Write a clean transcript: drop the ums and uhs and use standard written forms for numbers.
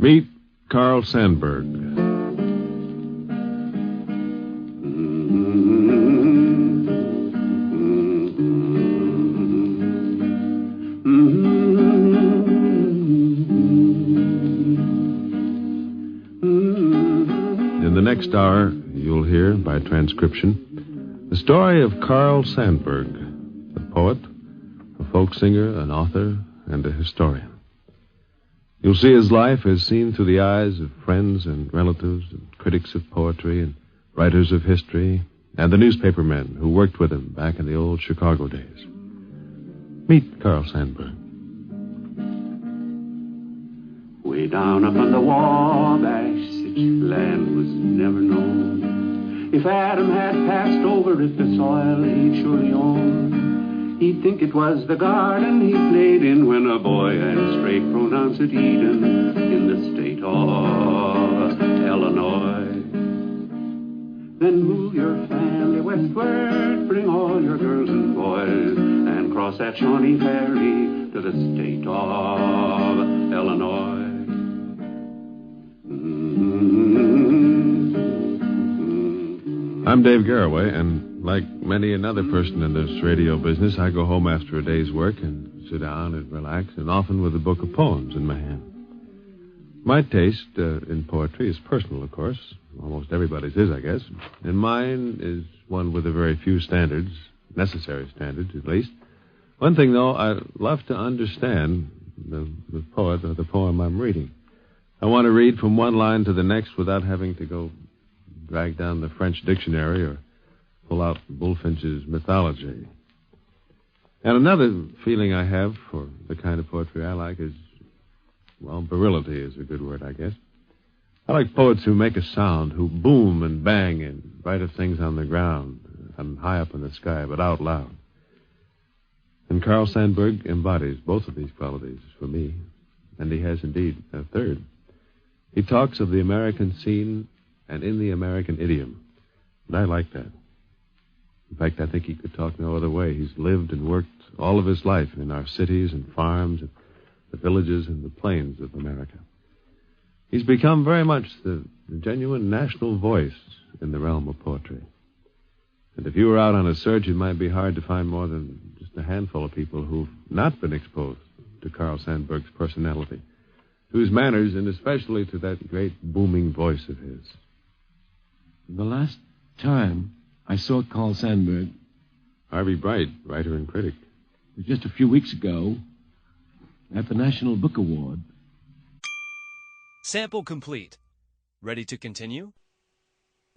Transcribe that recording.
Meet Carl Sandburg. In the next hour, you'll hear, by transcription, the story of Carl Sandburg, a poet, a folk singer, an author, and a historian. You'll see his life as seen through the eyes of friends and relatives and critics of poetry and writers of history and the newspapermen who worked with him back in the old Chicago days. Meet Carl Sandburg. Way down up on the Wabash, such land was never known. If Adam had passed over it, the soil he'd surely own. He'd think it was the garden he played in when a boy, and straight pronounce it Eden, in the state of Illinois. Then move your family westward, bring all your girls and boys, and cross that Shawnee Ferry to the state of Illinois. I'm Dave Garraway, and like many another person in this radio business, I go home after a day's work and sit down and relax, and often with a book of poems in my hand. My taste in poetry is personal, of course. Almost everybody's is, I guess. And mine is one with a very few standards, necessary standards at least. One thing, though, I love to understand the poet or the poem I'm reading. I want to read from one line to the next without having to go drag down the French dictionary or pull out Bullfinch's mythology. And another feeling I have for the kind of poetry I like is, well, virility is a good word, I guess. I like poets who make a sound, who boom and bang and write of things on the ground and high up in the sky, but out loud. And Carl Sandburg embodies both of these qualities for me, and he has indeed a third. He talks of the American scene and in the American idiom, and I like that. In fact, I think he could talk no other way. He's lived and worked all of his life in our cities and farms and the villages and the plains of America. He's become very much the genuine national voice in the realm of poetry. And if you were out on a search, it might be hard to find more than just a handful of people who've not been exposed to Carl Sandburg's personality, to his manners, and especially to that great booming voice of his. The last time I saw Carl Sandburg, Harvey Bright, writer and critic, was just a few weeks ago at the National Book Award. Sample complete. Ready to continue?